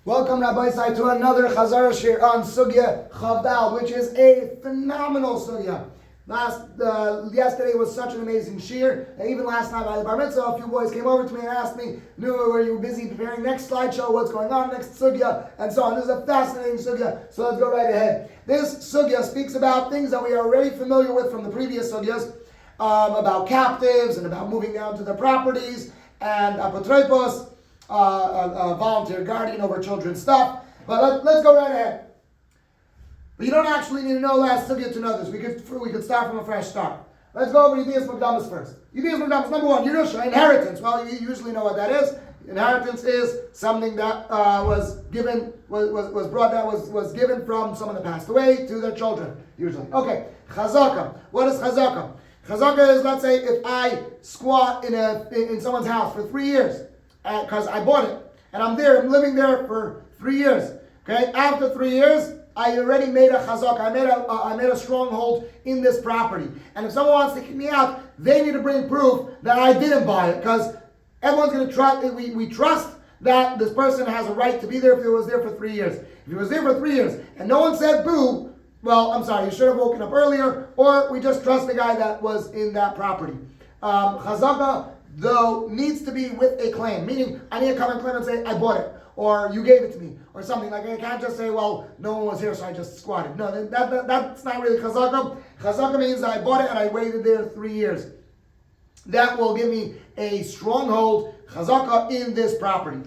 Welcome, Rabbi Sai, to another Chazara Shiur on Sugיא Chavdal, which is a phenomenal Sugיא. Yesterday was such an amazing shiur. Even last night by the bar mitzvah, a few boys came over to me and asked me, were you busy preparing next slideshow, what's going on, next Sugיא, and so on. This is a fascinating Sugיא, so let's go right ahead. This Sugיא speaks about things that we are already familiar with from the previous Sugyas, about captives and about moving down to their properties, and apotropos, a volunteer guardian over children's stuff. But let's go right ahead. But you don't actually need to know last Sugיא to know this. We could start from a fresh start. Let's go over Yedias Mukdamas first. Yedias Mukdamas, number one, Yerusha, inheritance. Well, you usually know what that is. Inheritance is something that was given from someone that passed away to their children, usually. Okay, Chazaka. What is Chazaka? Chazaka is, let's say, if I squat in someone's house for 3 years, because I bought it, and I'm living there for 3 years. Okay, after 3 years, I already made a chazak. I made a stronghold in this property. And if someone wants to kick me out, they need to bring proof that I didn't buy it, because everyone's going to trust. We trust that this person has a right to be there if he was there for 3 years. If he was there for 3 years and no one said boo, well, I'm sorry, you should have woken up earlier, or we just trust the guy that was in that property. Chazaka, though, needs to be with a claim, meaning I need to come and claim and say, I bought it, or you gave it to me, or something. Like, I can't just say, well, no one was here, so I just squatted. No, that's not really chazaka. Chazaka means that I bought it and I waited there 3 years. That will give me a stronghold, chazaka, in this property.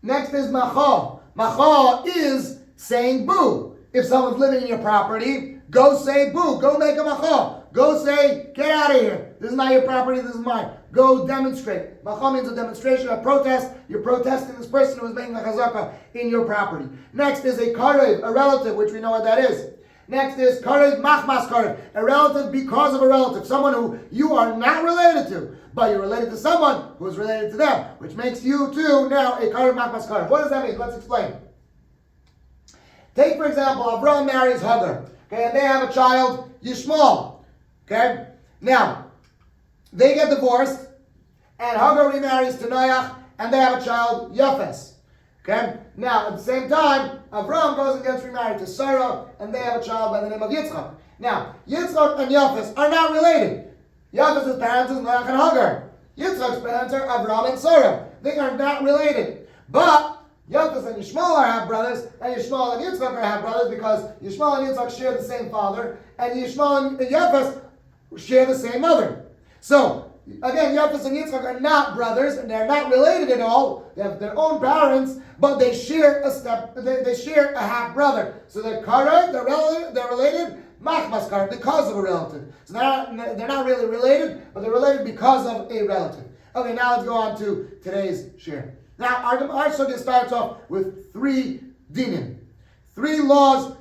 Next is macha. Macha is saying boo. If someone's living in your property, go say boo. Go make a macha. Go say, get out of here. This is not your property, this is mine. Go demonstrate. Macha means a demonstration, a protest. You're protesting this person who is making a chazaka in your property. Next is a karev, a relative, which we know what that is. Next is karev machmas karev, a relative because of a relative. Someone who you are not related to, but you're related to someone who is related to them, which makes you too now a karev machmas karev. What does that mean? Let's explain. Take, for example, Avraham marries Hagar, okay, and they have a child, Yishmael. Okay? Now, they get divorced, and Hagar remarries to Noach, and they have a child, Yafes. Okay? Now, at the same time, Avraham goes and gets remarried to Sarah, and they have a child by the name of Yitzchak. Now, Yitzchak and Yafes are not related. Yafes' parents is Noach and Hagar. Yitzchak's parents are Avraham and Sarah. They are not related. But Yafes and Yishmael are half-brothers, and Yishmael and Yitzchak are half-brothers because Yishmael and Yitzchak share the same father, and Yishmael and Yafes share the same mother. So, again, Yafes and Yitzchak are not brothers, and they're not related at all. They have their own parents, but they share a half-brother. So they're karev, they're related, machmas karev, because of a relative. So they're not really related, but they're related because of a relative. Okay, now let's go on to today's shiur. Now, our sugya starts off with 3 dinim. 3 laws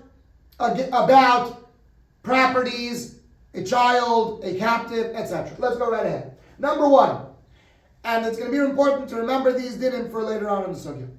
about properties, a child, a captive, etc. Let's go right ahead. Number 1, and it's going to be important to remember these dinim for later on in the sugya.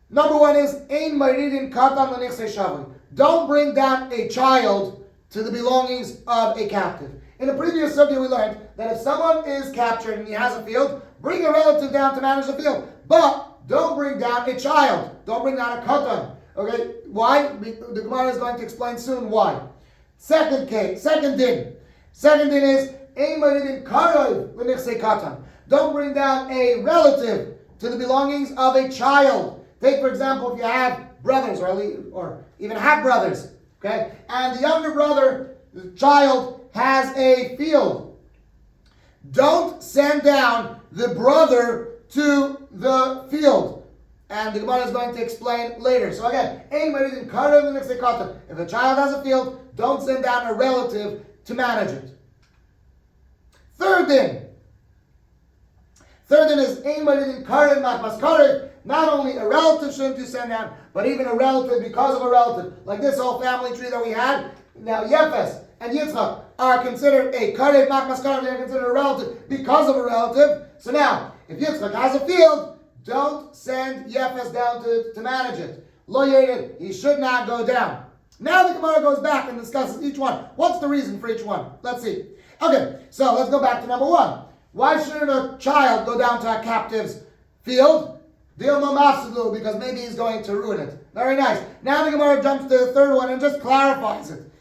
Number 1 is ein mouridin katan lנכסי שבוי. Don't bring down a child to the belongings of a captive. In the previous sugya, we learned that if someone is captured and he has a field, bring a relative down to manage the field. But don't bring down a child. Don't bring down a katan. Okay? Why? The Gemara is going to explain soon why. Second din. Second din is ein mouridin karev lנכסי katan. Don't bring down a relative to the belongings of a child. Take, for example, if you have brothers or even half brothers, okay, and the younger brother, the child, has a field. Don't send down the brother to the field. And the Gemara is going to explain later. So again, ein mouridin karev lנכסי katan. If a child has a field, don't send down a relative to manage it. Third din is ein mouridin karev machmas karev. Not only a relative shouldn't you send down, but even a relative because of a relative. Like this whole family tree that we had. Now Yafes and Yitzchak are considered a karev machmas karev. They're considered a relative because of a relative. So now, if Yitzchak has a field, don't send Yafes down to manage it. Lo yered, he should not go down. Now the Gemara goes back and discusses each one. What's the reason for each one? Let's see. Okay, so let's go back to number one. Why shouldn't a child go down to a captive's field? Because maybe he's going to ruin it. Very nice. Now the Gemara jumps to the third one and just clarifies it.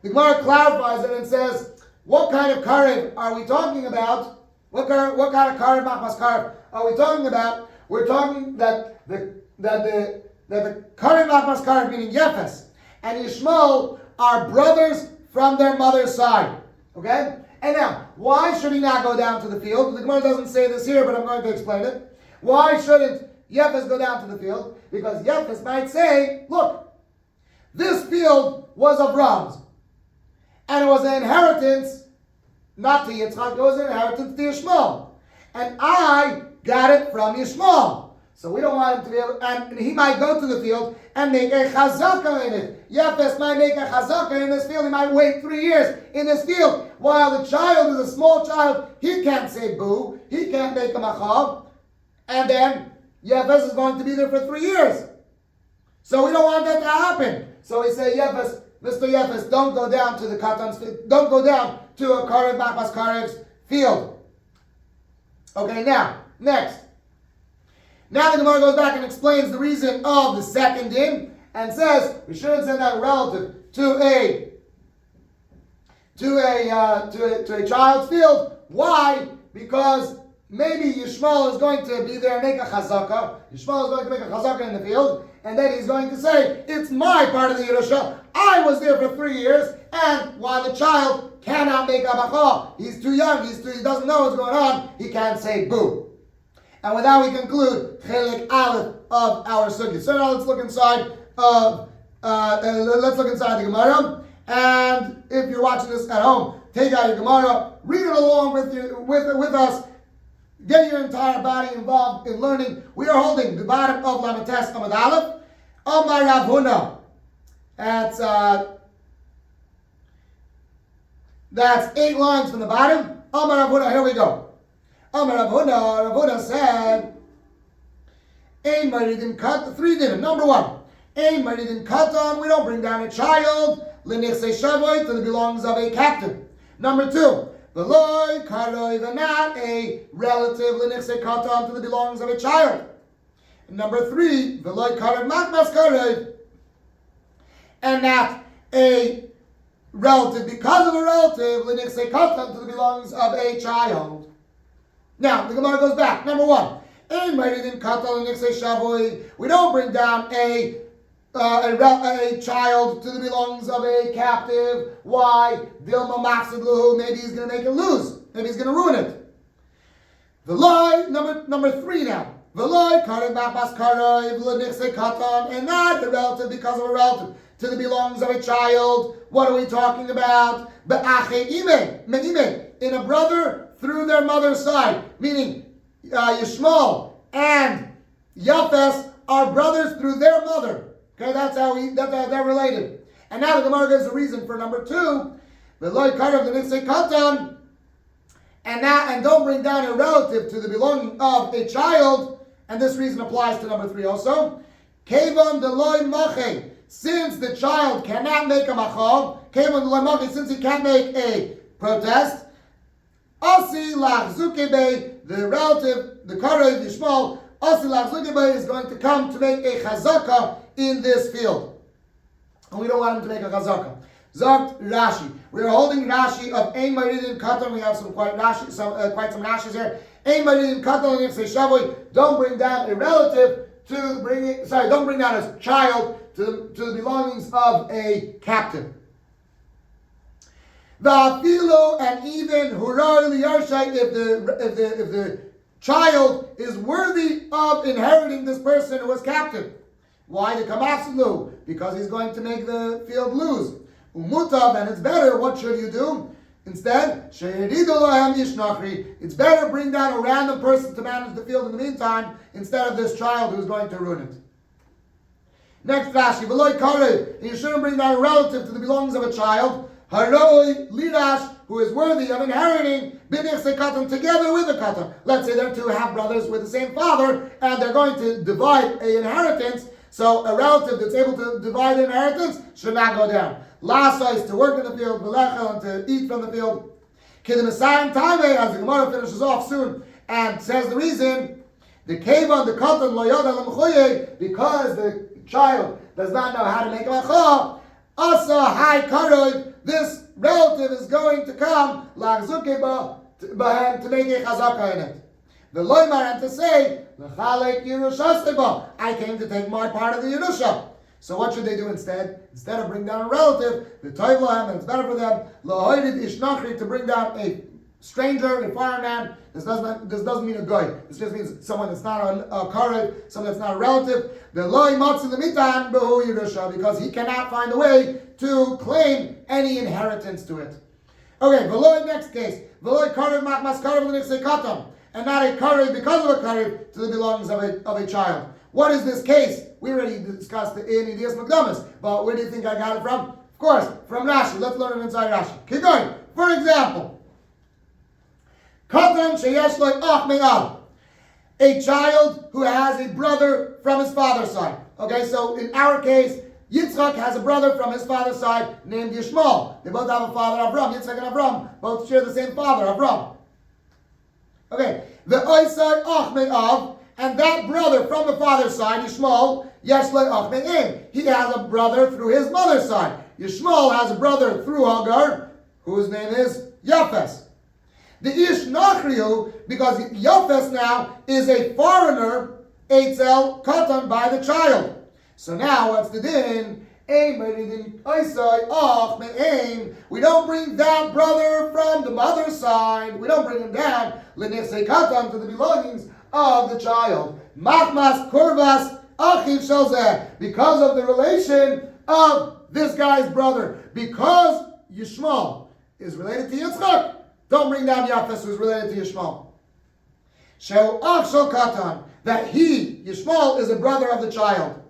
The Gemara clarifies it and says, what kind of karev are we talking about? What kind of karev, machmas karev, are we talking about? We're talking that the karev, machmas karev, meaning Yefes and Yishmael, are brothers from their mother's side. Okay? And now, why should he not go down to the field? The Gemara doesn't say this here, but I'm going to explain it. Why shouldn't Yefes go down to the field? Because Yefes might say, look, this field was Avram's, and it was an inheritance, not to Yitzchak, it was an inheritance to Yishmael. And I got it from Yishmael. So we don't want him to be able, and he might go to the field and make a chazaka in it. Yefes might make a chazaka in this field. He might wait 3 years in this field. While the child is a small child, he can't say boo. He can't make a machav. And then Yefes is going to be there for 3 years. So we don't want that to happen. So we say, Yefes, Mr. Yefes, don't go down to the katan's field. Don't go down to a karev machmas karev's field. Okay, now, next. Now the Gemara goes back and explains the reason of the second din and says we shouldn't send out a relative to a child's field. Why? Because maybe Yishmael is going to be there and make a chazaka. Yishmael is going to make a chazaka in the field, and then he's going to say, it's my part of the Yerusha. I was there for 3 years, and while the child cannot make a macha, he's too young, he doesn't know what's going on, he can't say boo. And with that we conclude Chelik Aleph of our Sugya. So now let's look inside the Gemara. And if you're watching this at home, take out your Gemara, read it along with us. Get your entire body involved in learning. We are holding the bottom of Lamates Amud Aleph. Amar Rav Huna. That's 8 lines from the bottom. Amar Rav Huna. Here we go. Amar Rav Huna said, Ein Mouridin Katan, 3 dinim. Number 1, Ein Mouridin Katan, we don't bring down a child, Lenichse Shavoy, to the belongings of a captive. Number 2, Veloy Karoi, not a relative, Lenichse Katan, to the belongings of a child. And number 3, Veloy Karoi Machmas Karoi, and not a relative because of a relative, Lenichse Katan, to the belongings of a child. Now, the Gemara goes back. Number 1, we don't bring down a child to the belongings of a captive. Why? Maybe he's going to make it lose. Maybe he's going to ruin it. The lie, number 3 now. The lie, and not a relative because of a relative to the belongings of a child. What are we talking about? In a brother through their mother's side, meaning Yishmael and Yefes are brothers through their mother. Okay, that's how they're related. And now the Gemara gives a reason for number 2, the loy karev the lenichse katan, and don't bring down a relative to the belonging of a child. And this reason applies to number 3 also. Kevan the loy mache, since the child cannot make a machal, kevan the loy mache, since he can't make a protest. Asi lachzukebe, the relative, the karev Yishmael, Asi lachzukebe is going to come to make a chazaka in this field. And we don't want him to make a chazaka. Zakt Rashi. We are holding Rashi of Ein Mouridin Katan. We have quite some Rashis here. Ein Mouridin Katan Lenichse Shavoy. Don't bring down a relative don't bring down a child to the belongings of a captive. Va'afilo, and even hurar liyarshai, if the child is worthy of inheriting this person who was captive. Why? The kamafsulu, because he's going to make the field lose. Umutav, and it's better. What should you do? Instead, it's better bring down a random person to manage the field in the meantime instead of this child who's going to ruin it. Next Rashi, v'loy karev, and you shouldn't bring down a relative to the belongings of a child. Haroi lirash, who is worthy of inheriting b'nichse katan, together with the katan. Let's say they're 2 half-brothers with the same father, and they're going to divide an inheritance. So a relative that's able to divide the inheritance should not go down. Lasa is to work in the field, v'lechel, and to eat from the field. Kidemisayan Taime, as the Gemara finishes off soon, and says the reason, the Kevan, the Katan, Loyoda, Lamchoye, because the child does not know how to make a macha, Asa Hai Karoi, this relative is going to come, Lachzukeba, to make a chazaka in it. The Loimar, and to say, L'chalek Yerushaseba, I came to take my part of the Yerusha. So what should they do instead? Instead of bring down a relative, the Toiv Lahem, and it's better for them, L'hoidid Ishnachri, to bring down a stranger, a foreign man. This doesn't mean a guy. This just means someone that's not a karev, someone that's not a relative. The Loi Matzi Lemitan Behu Yerusha, because he cannot find a way to claim any inheritance to it. Okay, Veloy, next case. Veloy Karev Machmas Karev Lenichse Katam, and not a karev because of a karev to the belongings of a child. What is this case? We already discussed the in Idias Magdamas, but where do you think I got it from? Of course, from Rashi. Let's learn it inside Rashi. Keep going. For example, Katan sheyesh lo ach me'av, a child who has a brother from his father's side. Okay, so in our case, Yitzchak has a brother from his father's side named Yishmael. They both have a father, Avram. Yitzchak and Avram both share the same father, Avram. Okay, the oisai ach me'av, and that brother from the father's side, Yishmael, yesh lo ach me'im, he has a brother through his mother's side. Yishmael has a brother through Hagar, whose name is Yafes. The Ish Nachriu, because Yafes now is a foreigner, Eitzel Katan, by the child. So now what's the din? We don't bring that brother from the mother's side. We don't bring him down, Lenichse Katan, to the belongings of the child. Machmas Kurvas Achiv Shalzeh, because of the relation of this guy's brother. Because Yishmael is related to Yitzchak, don't bring down Yafes, who is related to Yishmael. Shel Ach Shel Katan, that he, Yishmael, is a brother of the child.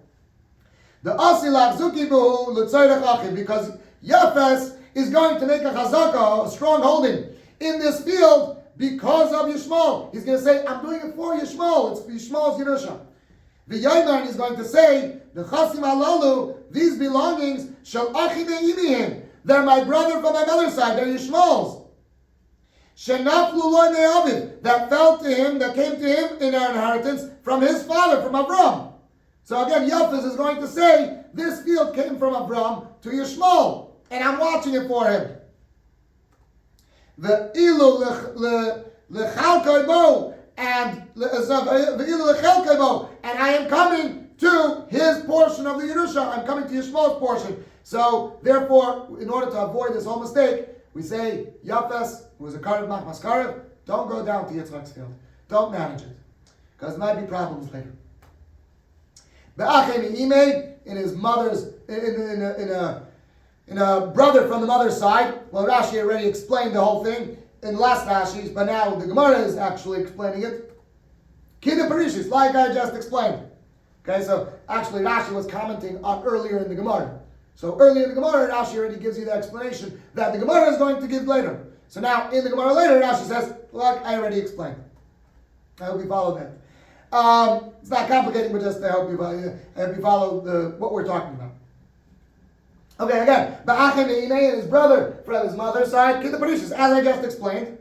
The Asilach Zuki Buhu L'Tzaydach Achiv, because Yafes is going to make a chazaka, a strong holding, in this field because of Yishmael. He's going to say, I'm doing it for Yishmael. It's for Yishmael's Yerusha. The Yaiman is going to say, the Chasim Alalu, these belongings, Shel Achi Me'imihim, they're my brother from my mother's side, they're Yishmael's. Shenaflu Loi Me'aviv, that fell to him, that came to him in our inheritance from his father, from Avram. So again, Yafes is going to say, this field came from Avram to Yishmael, and I'm watching it for him. The Ilu Lechalkoi Bo, and I am coming to his portion of the Yerusha. I'm coming to Yishmael's portion. So therefore, in order to avoid this whole mistake, we say Yafes, who is a Karev Machmas Karev, don't go down to Yitzchak's field. Don't manage it, because there might be problems later. Be'achem Ime, in his mother's, in a brother from the mother's side. Well, Rashi already explained the whole thing in the last Rashis, but now the Gemara is actually explaining it. Kida Parishis, like I just explained. Okay, so actually Rashi was commenting on earlier in the Gemara. So earlier in the Gemara, Rashi already gives you the explanation that the Gemara is going to give later. So now in the Gemara later, Rashi says, look, I already explained. I hope you followed that. It's not complicating, but just to help you follow what we're talking about. Okay, again, Ba'achem Me'imei and his brother from his mother's side, Kid the Parishis, as I just explained.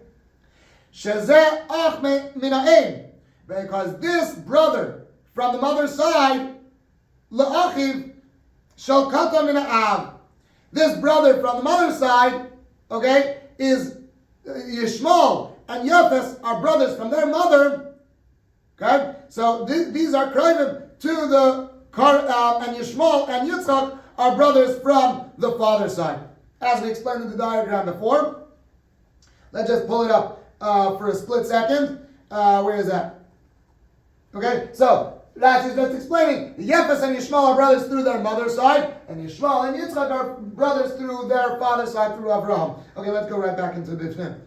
Shezeh Ach Mina'im, because this brother from the mother's side, La'achiv Shel Katan Mina'av. This brother from the mother's side, okay, is Yishmael and Yafes are brothers from their mother. Okay, so these are Krivim to the and Yishmael and Yitzchak are brothers from the father's side. As we explained in the diagram before. Let's just pull it up for a split second. Where is that? Okay, so Rashi is just explaining the Yefes and Yishmael are brothers through their mother's side, and Yishmael and Yitzchak are brothers through their father's side, through Abraham. Okay, let's go right back into Bifnim.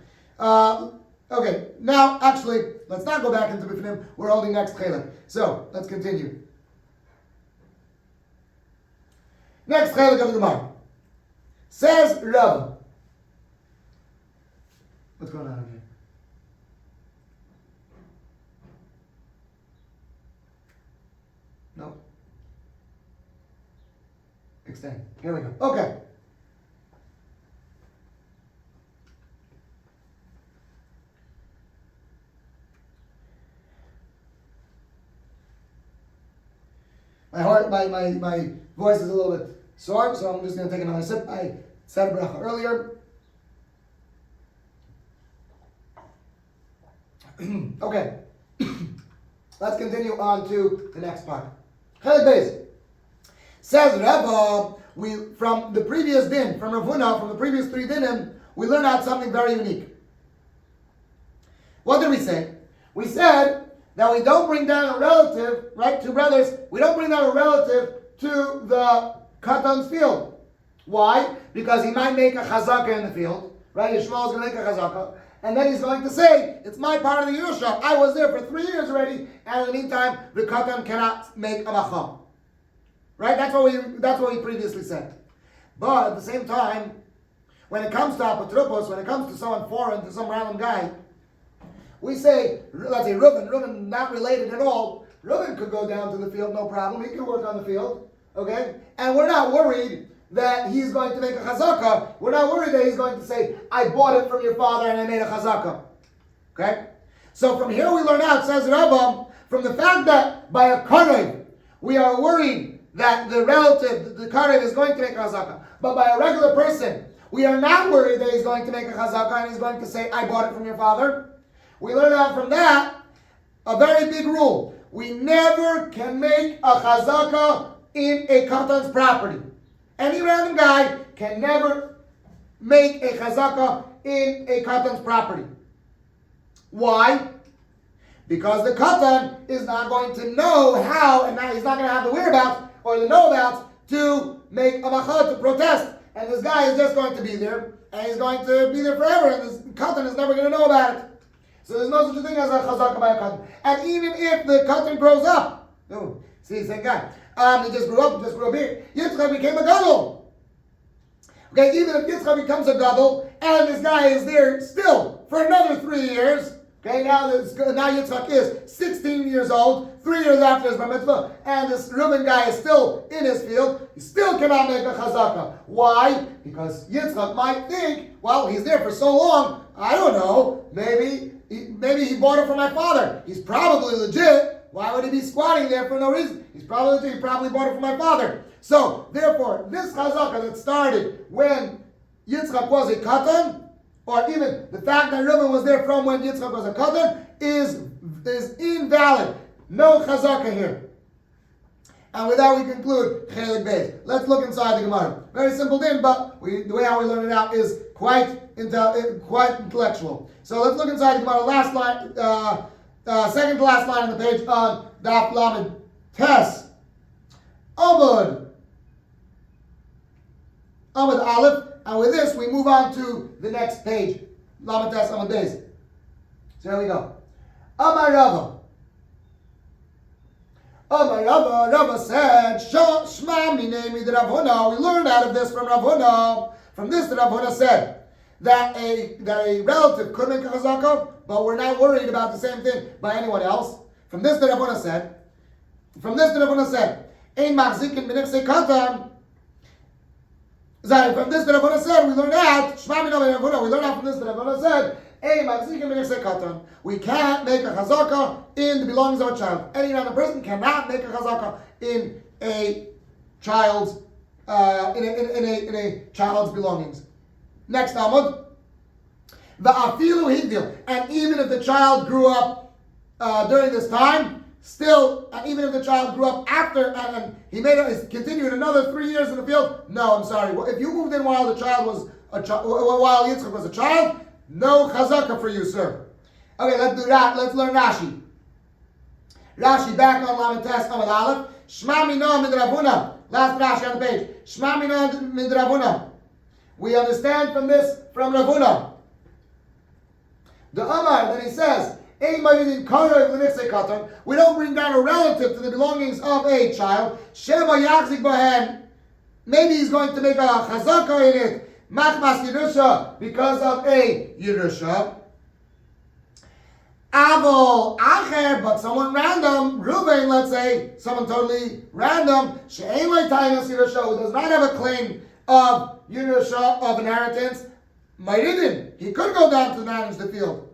Okay, now actually, let's not go back into Bifnim. We're holding next Chelek. So, let's continue. Next Chelek of the Gemara. Says Rav. What's going on here? No. Extend. Here we go. Okay. My voice is a little bit sore, so I'm just going to take another sip. I said bracha earlier. Okay. Let's continue on to the next part. Chelik Beis. Says Rebbe, from the previous din, from Rav Huna, from the previous 3 dinim, we learn out something very unique. What did we say? We said that we don't bring down a relative, right, 2 brothers, we don't bring down a relative to the Katan's field. Why? Because he might make a chazaka in the field, right? Yishmael is going to make a chazaka, and then he's going to say, it's my part of the Yerusha. I was there for 3 years already, and in the meantime, the Katan cannot make a macham. Right? That's what we previously said. But at the same time, when it comes to apotropos, when it comes to someone foreign, to some random guy, we say, let's say Reuben, not related at all. Reuben could go down to the field, no problem. He could work on the field, okay? And we're not worried that he's going to make a chazaka. We're not worried that he's going to say, I bought it from your father and I made a chazaka. Okay? So from here we learn out, says Rambam, from the fact that by a karev, we are worried that the relative, the karev, is going to make a chazaka. But by a regular person, we are not worried that he's going to make a chazaka and he's going to say, I bought it from your father. We learn out from that a very big rule. We never can make a chazaka in a katan's property. Any random guy can never make a chazaka in a katan's property. Why? Because the katan is not going to know how, and now he's not going to have the whereabouts or the know-abouts to make a machal, to protest. And this guy is just going to be there, and he's going to be there forever, and this katan is never going to know about it. So there's no such a thing as a chazaka by a katan. And even if the katan grows up, no, see, same guy. He just grew up here. Yitzchak became a gadol. Okay, even if Yitzchak becomes a gadol, and this guy is there still for another 3 years, okay, now Yitzchak is 16 years old, 3 years after his bar mitzvah, and this Reuben guy is still in his field, he still cannot make a chazaka. Why? Because Yitzchak might think, well, he's there for so long, I don't know, maybe he bought it from my father. He's probably legit. Why would he be squatting there for no reason? He probably bought it from my father. So, therefore, this chazaka that started when Yitzchak was a katan, or even the fact that Reuben was there from when Yitzchak was a katan, is invalid. No chazaka here. And with that we conclude Chelik Beis. Let's look inside the Gemara. Very simple thing, but the way how we learn it out is quite intellectual. So let's look inside the Gemara. Last line, second to last line on the page on Daf Lamed Tes. Amud Aleph. And with this we move on to the next page. Lamed Tes Amud Beis. So here we go. Amar Rava. Rava said, Shma minei mid Rav Huna. We learned out of this from Rav Huna. From this, Rav Huna said that a relative could make a chazaka, but we're not worried about the same thing by anyone else. From this, Rav Huna said, Ein machzikin b'nechsei katan. From this, Rav Huna said, we learned out, Shma minei mid Rav Huna. We learned out from this, Rav Huna said, we can't make a chazaka in the belongings of a child. Any random person cannot make a chazaka in a child's in a child's belongings. Next Amud, the afilu higdil, and even if the child grew up during this time, still, and even if the child grew up after and he continued another 3 years in the field, no, I'm sorry. If you moved in while the child was while Yitzchak was a child, no chazaka for you, sir. Okay, let's do that. Let's learn Rashi. Rashi back on Lamed Tes Amud Aleph. Shma mino mid Rav Huna. Last Rashi on the page. Shma mino mid Rav Huna. We understand from this from Rav Huna. The Amar, then he says, Ein ma'idin karev lenichsei katan. We don't bring down a relative to the belongings of a child. Shema yachzik bohen. Maybe he's going to make a chazaka in it. Machmas Yerusha, because of a Yerusha. Avol Acher, but someone random, Reuben, let's say, someone totally random, She'ein Tainas Yerusha, who does not have a claim of Yerusha, of inheritance, Mouridin, he could go down to manage the field.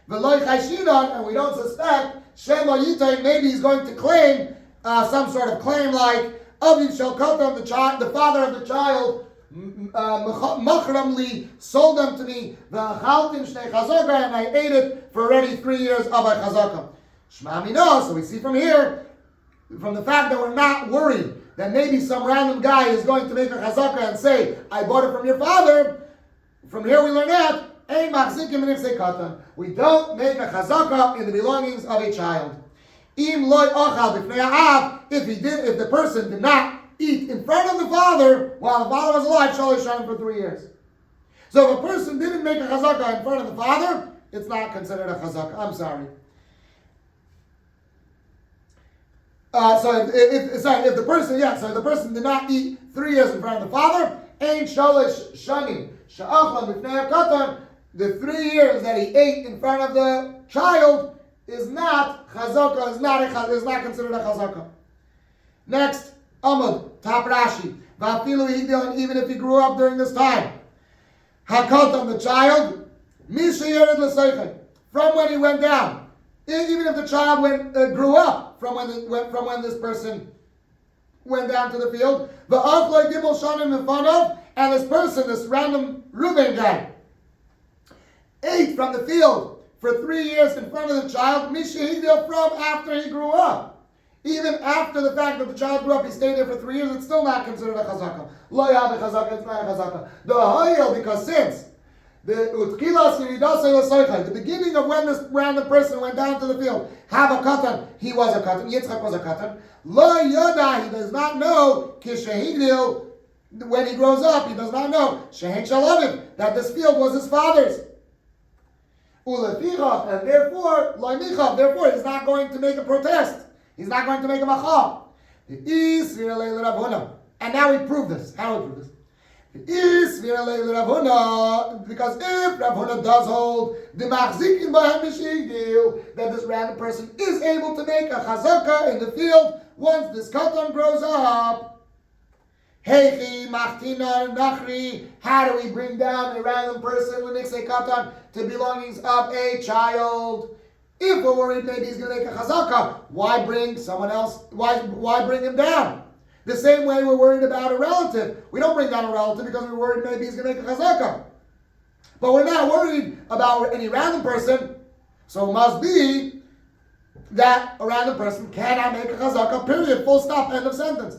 V'loi Chayshinon, and we don't suspect, Shema Yitain, maybe he's going to claim some sort of claim like Aviv Shel Katan, the father of the child, Machramli sold them to me, V'achaltim Shnei Chazaka, and I ate it for already 3 years of a Chazaka. Shma Mino, so we see from here, from the fact that we're not worried that maybe some random guy is going to make a Chazaka and say, I bought it from your father, from here we learn that, Ein Machzikim Lefnei Katan. We don't make a Chazaka in the belongings of a child. Im loy ochal b'fnei ha'av, if the person did not eat in front of the father while the father was alive, shall he shine for 3 years. So if a person didn't make a chazakah in front of the father, it's not considered a chazakah. I'm sorry. So if the person did not eat 3 years in front of the father, ein shalish shanim sha'achlan b'fnei ha'katan, the 3 years that he ate in front of the child is not chazakah, is not considered a chazakah. Next, Amud, top Rashi. Va'afilu higdil, even if he grew up during this time. Hakatan, the child, misha yered l'seichen, from when he went down. Even if the child grew up from when this person went down to the field. Va'achloi gimel shanim in front of, and this person, this random Reuben guy, ate from the field for 3 years in front of the child, misha higdil, from after he grew up. Even after the fact that the child grew up, he stayed there for 3 years, it's still not considered a chazakah. Lo yav a chazakah, it's not a chazakah. The hayel, because since the beginning of when this random person went down to the field, have a katan, he was a katan, Yitzchak was a katan. Lo yada, he does not know, kishahigdil, when he grows up, he does not know, shehen shalavim, that this field was his father's. Ulefichach, and therefore, lo michav, therefore he's not going to make a protest. He's not going to make a machal. And now we prove this. How do we prove this? Because if Rav Huna does hold that this random person is able to make a chazaka in the field once this katan grows up, how do we bring down a random person leniksei katan to belongings of a child? If we're worried maybe he's going to make a chazaka, why bring someone else? Why bring him down? The same way we're worried about a relative. We don't bring down a relative because we're worried maybe he's going to make a chazaka. But we're not worried about any random person. So it must be that a random person cannot make a chazaka, period, full stop, end of sentence.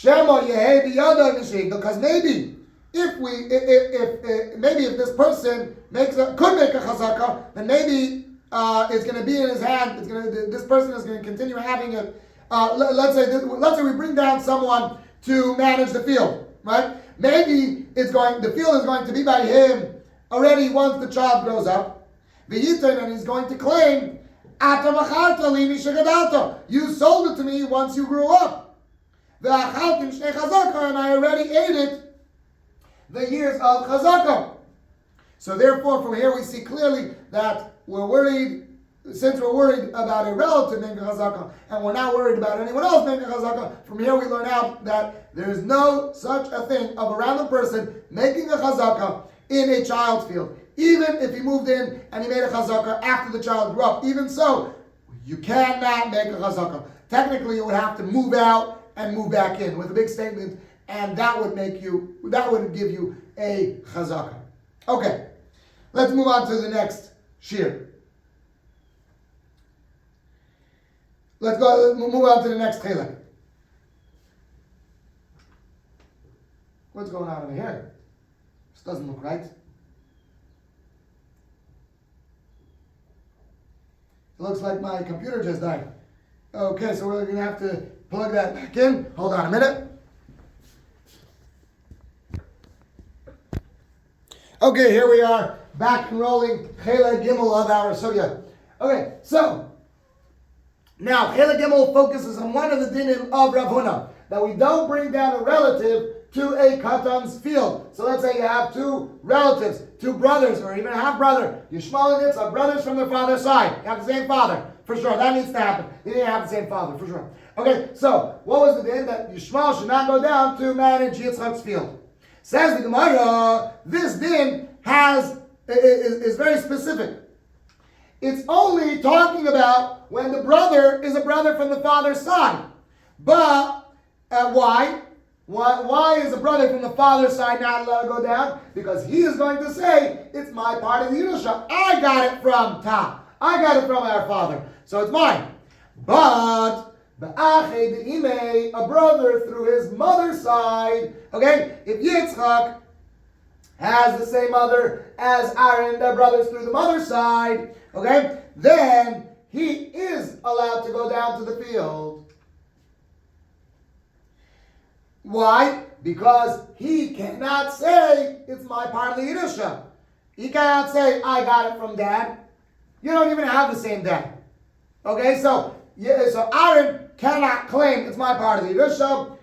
Because maybe if this person could make a chazaka, then maybe it's going to be in his hand. This person is going to continue having it. Let's say we bring down someone to manage the field, right? Maybe the field is going to be by him already once the child grows up. And he's going to claim, you sold it to me once you grew up. And I already ate it the years of chazaka. So therefore, from here we see clearly that we're worried, since we're worried about a relative making chazaka, and we're not worried about anyone else making chazaka, from here we learn out that there is no such a thing of a random person making a chazaka in a child's field. Even if he moved in and he made a chazaka after the child grew up, even so, you cannot make a chazaka. Technically, you would have to move out and move back in with a big statement, and that would give you a chazaka. Okay, let's move on to the next shiur. Let's move on to the next chilek. What's going on over here? This doesn't look right. It looks like my computer just died. Okay, so we're going to have to plug that back in. Hold on a minute. Okay, here we are, back and rolling, Chilek Gimel of our Sugya. Okay, so, now, Chilek Gimel focuses on one of the dinim of Rav Huna, that we don't bring down a relative to a katan's field. So let's say you have two relatives, two brothers, or even a half-brother. Yishmael and Yitzchak, brothers from their father's side. You have the same father, for sure. That needs to happen. They didn't have the same father, for sure. Okay, so, what was the din? That Yishmael should not go down to manage Yitzchak's field. Says the Gemara, this din is very specific. it's only talking about when the brother is a brother from the father's side. But why? Why is a brother from the father's side not allowed to go down? Because he is going to say, it's my part of the Yerusha. I got it from Ta. I got it from our father. So it's mine. But a brother through his mother's side, okay, if Yitzchak has the same mother as Aaron, their brothers through the mother's side, okay, then he is allowed to go down to the field. Why? Because he cannot say, it's my part of the Yerusha. He cannot say, I got it from dad. You don't even have the same dad. Okay, so Aaron cannot claim it's my part of the Yerusha.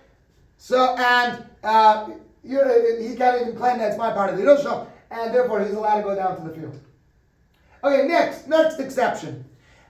He can't even claim that it's my part of the Yerusha, and therefore he's allowed to go down to the field. Okay, next exception.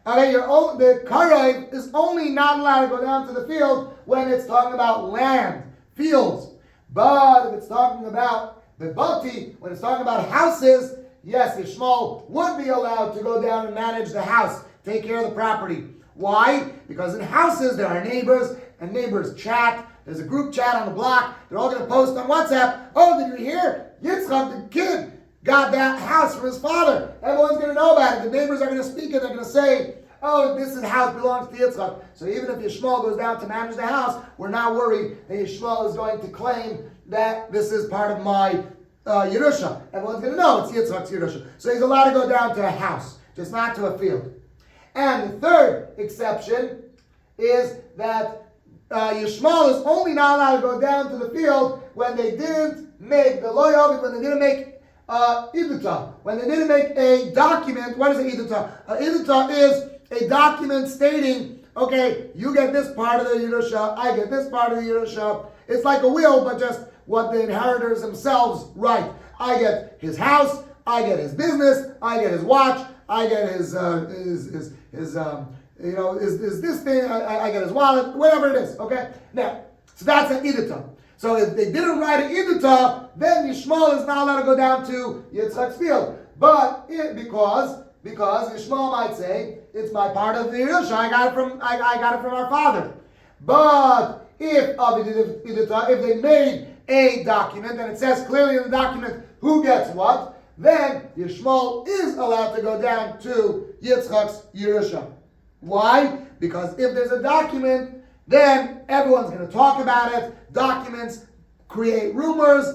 Okay, the Karev is only not allowed to go down to the field when it's talking about land, fields. But if it's talking about the Bati, when it's talking about houses, yes, the Shmuel would be allowed to go down and manage the house, take care of the property. Why? Because in houses there are neighbors, and neighbors chat. There's a group chat on the block. They're all going to post on WhatsApp. Oh, did you hear? Yitzchak, the kid, got that house from his father. Everyone's going to know about it. The neighbors are going to speak and they're going to say, oh, this house belongs to Yitzchak. So even if Yishmael goes down to manage the house, we're not worried that Yishmael is going to claim that this is part of my Yerusha. Everyone's going to know it's Yitzchak's Yerusha. So he's allowed to go down to a house, just not to a field. And the third exception is that Yishmael is only not allowed to go down to the field when they didn't make the loyal, when they didn't make iduta, when they didn't make a document. What is an iduta? Iduta is a document stating, okay, you get this part of the Yerusha, I get this part of the Yerusha. It's like a will, but just what the inheritors themselves write. I get his house, I get his business, I get his watch, I get his this thing, I get his wallet, whatever it is, okay? Now, so that's an iduta. So if they didn't write an iduta, then Yishmael is not allowed to go down to Yitzchak's field. But because Yishmael might say, it's my part of the Yerusha, I got it from our father. But if they made a document, and it says clearly in the document who gets what, then Yishmael is allowed to go down to Yitzchak's Yerusha. Why? Because if there's a document, then everyone's going to talk about it. Documents create rumors.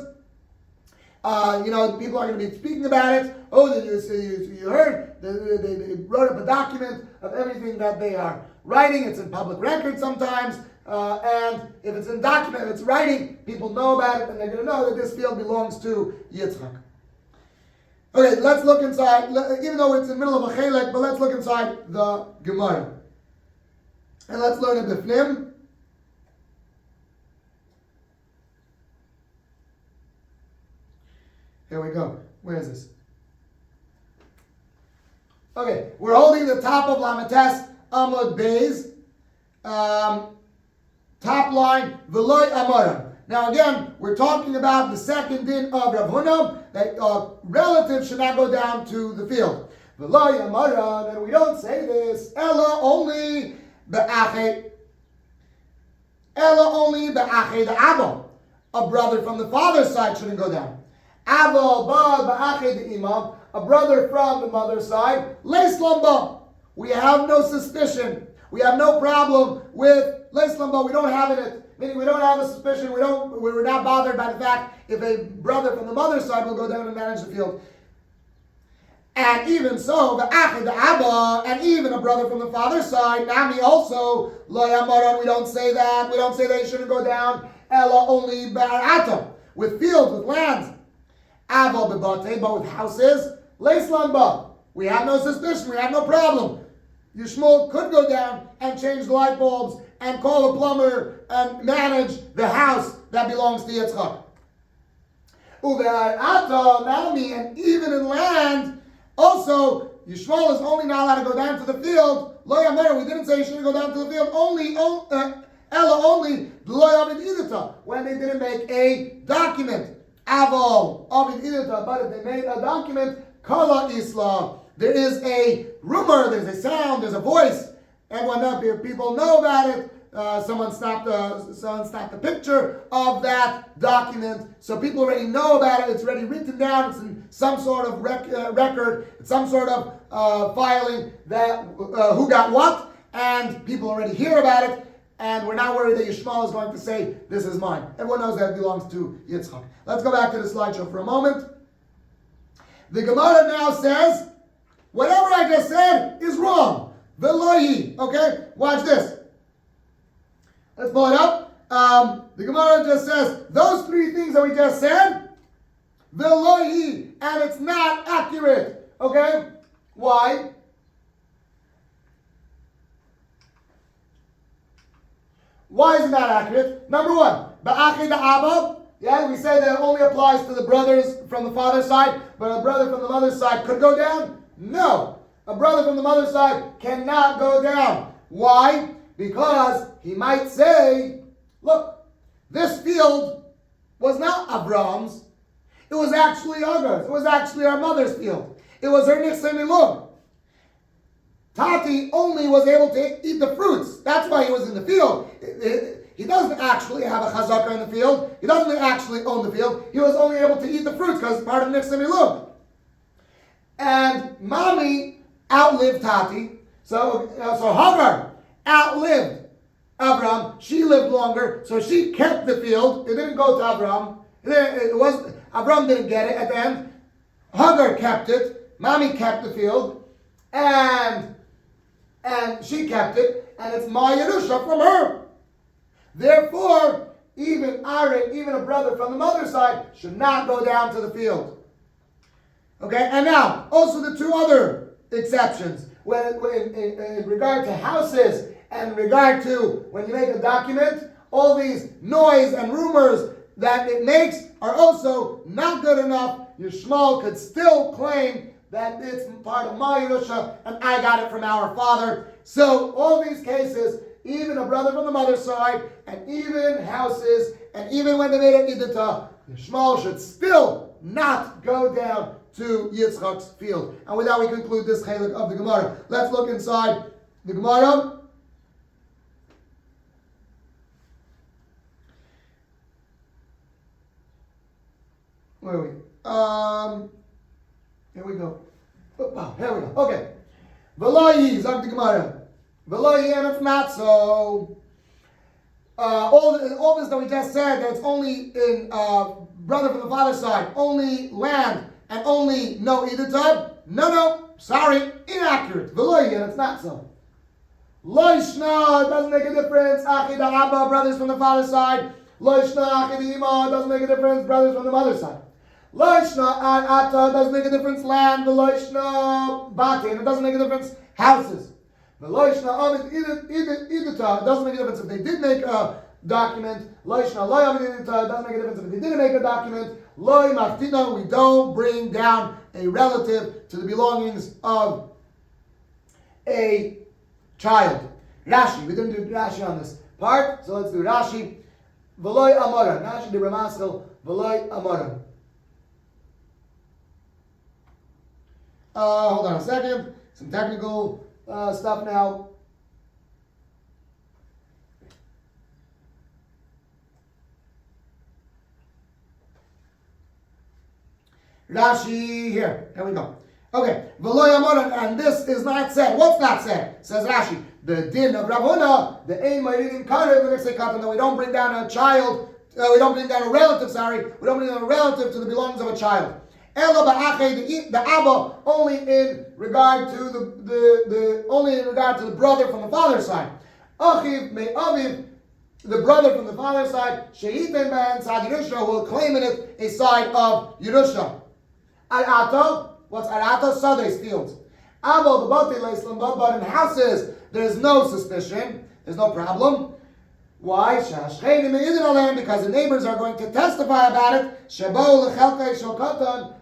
People are going to be speaking about it. Oh, you heard? They wrote up a document of everything that they are writing. It's in public record sometimes. And if it's in document, if it's writing, people know about it, and they're going to know that this field belongs to Yitzchak. Okay, let's look inside, even though it's in the middle of a chelek, but let's look inside the Gemara. And let's learn a bifnim. Here we go. Where is this? Okay, we're holding the top of Lamates Amud Beis. Top line, V'loi Amara. Now again, we're talking about the second din of Rav Huna, that relatives should not go down to the field. V'loi Amara, and we don't say this, Ella only be'achei the Abba. A brother from the father's side shouldn't go down. Abba ba be'achei the imam, a brother from the mother's side, leis lamba. We have no suspicion. We have no problem with leis lamba. We don't have it. Meaning we don't have a suspicion. We're not bothered by the fact if a brother from the mother's side will go down and manage the field. And even so, the Abba, and even a brother from the father's side, Nami also, Lo Yamaran, we don't say that. We don't say they shouldn't go down. Ella only Bar'ata, with fields, with lands. Abba bebate, but with houses. Leis lamba. We have no suspicion. We have no problem. Yishmael could go down and change the light bulbs and call a plumber and manage the house that belongs to Yitzchak. And even in land, also, Yishmael is only not allowed to go down to the field. Lo Yamer, we didn't say you shouldn't go down to the field. Ella only, when they didn't make a document. Aval, Avid Idita, but if they made a document, Kala Isla, there is a rumor, there's a sound, there's a voice. People know about it. Someone snapped a picture of that document, so people already know about it. It's already written down. It's in some sort of record, some sort of filing that who got what, and people already hear about it. And we're not worried that Yishmael is going to say, "This is mine." Everyone knows that it belongs to Yitzchak. Let's go back to the slideshow for a moment. The Gemara now says, whatever I just said is wrong. Velohi. Okay, watch this. Let's pull it up. The Gemara just says, those three things that we just said, velohi, and it's not accurate. Okay? Why? Why is it not accurate? Number one, ba'achi da'aba. Yeah, we say that it only applies to the brothers from the father's side, but a brother from the mother's side could go down? No. A brother from the mother's side cannot go down. Why? Because he might say, look, this field was not Abraham's. It was actually Agar's. It was actually our mother's field. It was her lung. Tati only was able to eat the fruits. That's why he was in the field. He doesn't actually have a chazaka in the field. He doesn't actually own the field. He was only able to eat the fruits because it's part of lechsei milug. And Mommy outlived Tati. So Hagar outlived Abraham. She lived longer, so she kept the field. It didn't go to Abraham. Abraham didn't get it at the end. Hagar kept it. Mommy kept the field, and she kept it, and it's Ma Yerusha from her. Therefore, even a brother from the mother's side, should not go down to the field. Okay, and now, also the two other exceptions. In regard to houses, and in regard to when you make a document, all these noise and rumors that it makes are also not good enough. Yishmael could still claim that it's part of my Yerusha, and I got it from our father. So all these cases, even a brother from the mother's side, and even houses, and even when they made an idita, Yishmael should still not go down to Yitzchak's field. And with that we conclude this chalik of the Gemara. Let's look inside the Gemara. Where are we? Here we go. Oh, here we go. Okay. Veloyi, zog the Gemara. Veloyi, and if not so, all this that we just said, that it's only in brother from the father's side, only land, and only no idita. No, sorry, inaccurate. Veloyi, and it's not so. Loishna, it doesn't make a difference. Achi da'aba, brothers from the father's side. Loishna, achi da'ima, it doesn't make a difference. Brothers from the mother's side. Loishna ata, doesn't make a difference. Land, Loishna batin, it doesn't make a difference. Houses. Loishna amit idita, it doesn't make a difference if they did make a document. Loishna loy amit idita, it doesn't make a difference if they didn't make a document. Loy maftina, we don't bring down a relative to the belongings of a child. Rashi, we didn't do Rashi on this part, so let's do Rashi. V'loy amara, Rashi de Ramaskal, v'loy amara. Hold on a second. Some technical stuff now. Rashi here. Here we go. Okay. V'lo yamoran, and this is not said. What's not said? Says Rashi. The din of Rav Huna, the ein Moridin karev lechsei katan, that we don't bring down a child. We don't bring down a relative. We don't bring down a relative to the belongings of a child. Elo ba'achei, the abba, only in regard to the brother from the father's side. Achiv me aviv, the brother from the father's side, she'iten man side Yerusha, will claim in it a side of Yerusha. Arato, what's arato? Sades, fields. Abo b'bati leislam, but in houses there's no suspicion, there's no problem. Why? Because the neighbors are going to testify about it.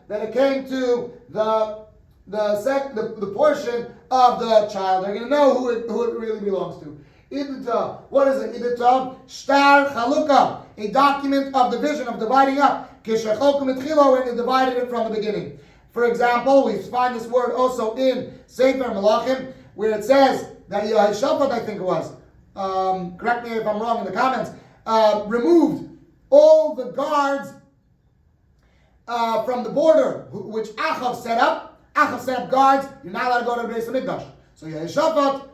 That it came to the portion of the child. They're going to know who it really belongs to. Idita. What is it? Idita. Shtar chaluka. A document of division, of dividing up. When you divided it from the beginning. For example, we find this word also in Sefer Melachim, where it says that Yehoshaphat, I think it was, correct me if I'm wrong in the comments, removed all the guards from the border, which Achav set up. Achav set up guards. You're not allowed to go to the Beis Hamikdash. So Yehoshaphat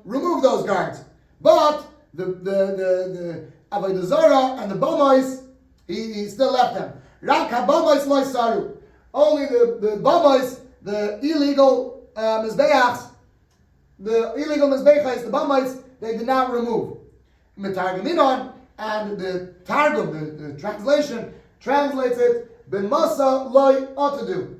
removed those guards. But the Avodah Zarah and the Bamais, he still left them. Rak ha-Bamais lo saru. Only the Bamais, the illegal Mizbeachs, the Bamais, they did not remove. Mitargaminon, and the Targum, the translation, translates it, B'masa loy otadu.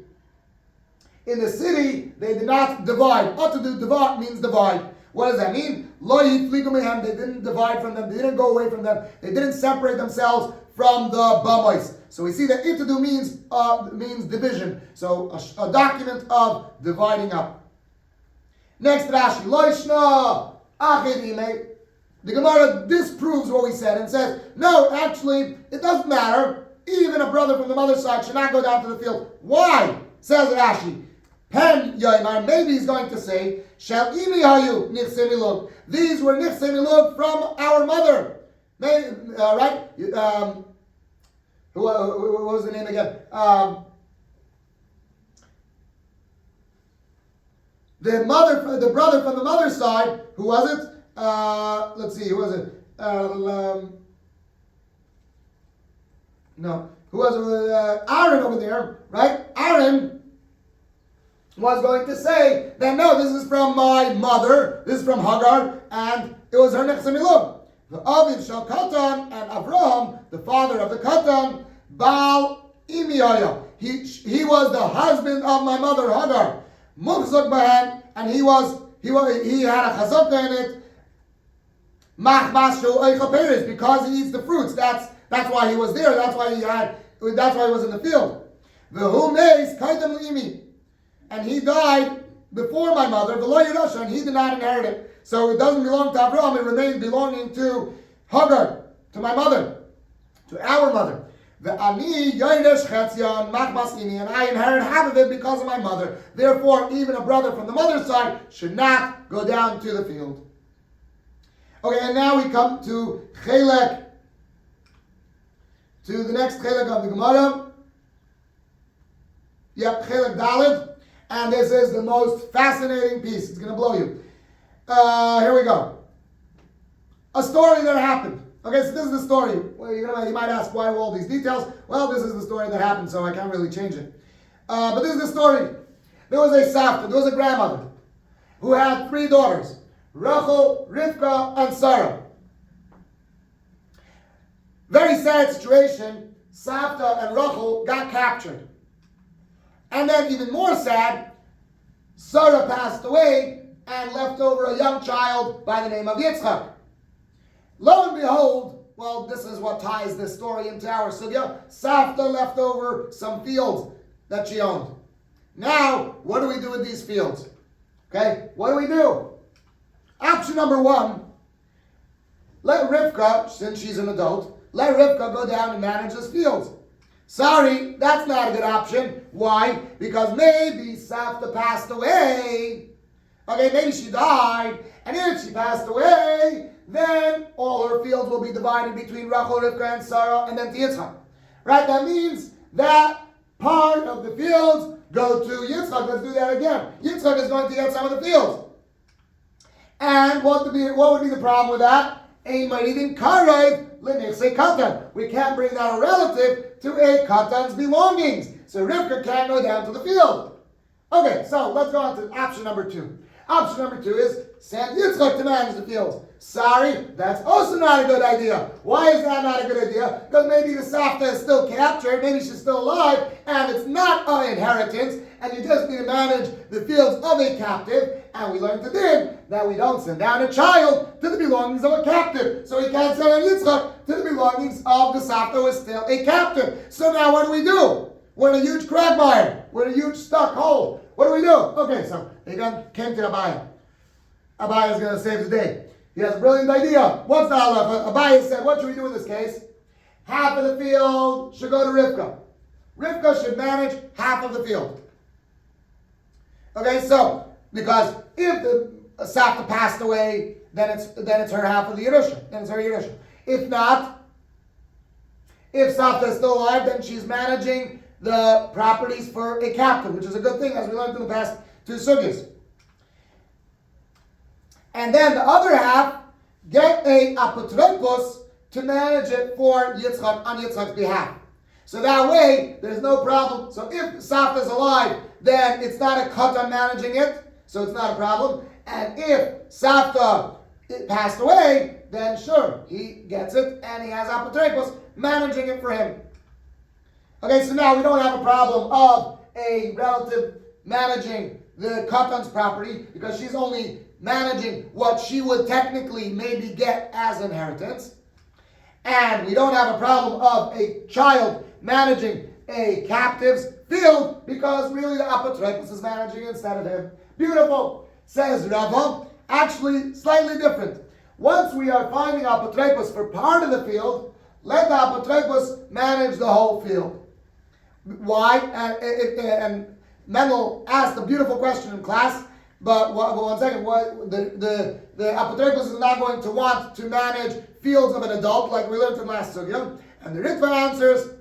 In the city, they did not divide. Otadu, divide, means divide. What does that mean? Loy yifligu mehem, they didn't divide from them, they didn't go away from them, they didn't separate themselves from the Bamais. So we see that itadu means division. So a document of dividing up. Next Rashi, Loishna achid. The Gemara disproves what we said and says, no, actually, it doesn't matter. Even a brother from the mother's side should not go down to the field. Why? Says Rashi. Pen Yaimar, maybe he's going to say, Shel imi hayu nichse milug. These were nichse milug from our mother. Maybe, right? What was the name again? The brother from the mother's side, who was it? Let's see, who was it? No, who was it? Aaron over there, right? Aaron was going to say that no, this is from my mother, this is from Hagar, and it was her nechse milug. The Aviv shel Katan, and Avraham, the father of the Katan, Baal Imiyaya. He was the husband of my mother Hagar. Muchzak bahan, and he had a chazaka in it. Machmas shu oichel peres, because he eats the fruits. That's why he was there. That's why he was in the field. V'hu meis kaidem l'imi, and he died before my mother. V'lo yirasha, and he did not inherit it. So it doesn't belong to Avraham. It remained belonging to Hagar, to my mother, to our mother. V'ani yoresh chetzion machmas imi, and I inherit half of it because of my mother. Therefore, even a brother from the mother's side should not go down to the field. Okay, and now we come to Chelek, to the next Chelek of the Gemara. Yep, Chelek Dalet, and this is the most fascinating piece. It's going to blow you. Here we go. A story that happened. Okay, so this is the story. Well, you might ask, why all these details? Well, this is the story that happened, so I can't really change it. But this is the story. There was a savta, there was a grandmother, who had 3 daughters, Rachel, Rivka, and Sarah. Very sad situation. Savta and Rachel got captured. And then even more sad, Sarah passed away and left over a young child by the name of Yitzchak. Lo and behold, well, this is what ties this story into our sugya. Savta left over some fields that she owned. Now, what do we do with these fields? Okay, what do we do? Option number 1, let Rivka, since she's an adult, let Rivka go down and manage those fields. Sorry, that's not a good option. Why? Because maybe Savta passed away. Okay, maybe she died, and if she passed away, then all her fields will be divided between Rachel, Rivka, and Sarah, and then to Yitzchak. Right? That means that part of the fields go to Yitzchak. Let's do that again. Yitzchak is going to get some of the fields. And what would be the problem with that? A Mouridin karev lenichse katan. We can't bring down a relative to a katan's belongings. So Rivka can't go down to the field. Okay, so let's go on to option number 2. Option number 2 is send Yitzchak to manage the fields. Sorry, that's also not a good idea. Why is that not a good idea? Because maybe the Savta is still captured, maybe she's still alive, and it's not an inheritance, and you just need to manage the fields of a captive, and we learned today that we don't send down a child to the belongings of a captive. So we can't send down Yitzchak to the belongings of the Savta who is still a captive. So now what do? We're in a huge quagmire. We're in a huge stuck hole. What do? Okay, so they came to Abaye. Abaye is going to save the day. He has a brilliant idea. What's the halacha? Abaye said, what should we do in this case? Half of the field should go to Rivka. Rivka should manage half of the field. Okay, so because if the Savta passed away, then it's her half of the Yerusha. Then it's her Yerusha. If not, if Savta is still alive, then she's managing the properties for a captive, which is a good thing, as we learned in the past two sugyas. And then the other half, get a apotropos to manage it for Yitzchak on Yitzchak's behalf. So that way, there's no problem. So if Savta is alive, then it's not a katan managing it, so it's not a problem. And if Savta passed away, then sure, he gets it, and he has apotropos managing it for him. Okay, so now we don't have a problem of a relative managing the katan's property, because she's only managing what she would technically maybe get as inheritance. And we don't have a problem of a child managing a captive's field, because really the apotropos is managing instead of him. Beautiful. Says Rava, actually slightly different. Once we are finding apotropos for part of the field, let the apotropos manage the whole field. Why? And Mendel asked a beautiful question in class, but one second, the apotropos is not going to want to manage fields of an adult like we learned in last sugya. And the Ritva answers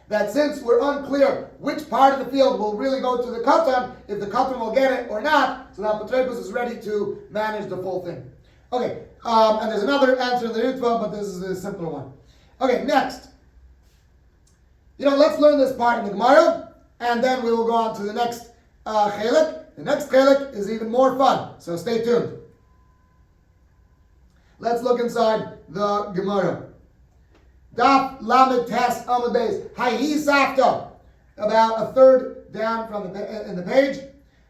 that since we're unclear which part of the field will really go to the katan, if the katan will get it or not, so the apotropos is ready to manage the full thing. Okay, and there's another answer in the Ritva, but this is a simpler one. Okay, next. Let's learn this part in the Gemara, and then we will go on to the next chelik. The next chelik is even more fun, so stay tuned. Let's look inside the Gemara. Daf Lamed Tes Amud Beis. Hayi Safta. About a third down from in the page.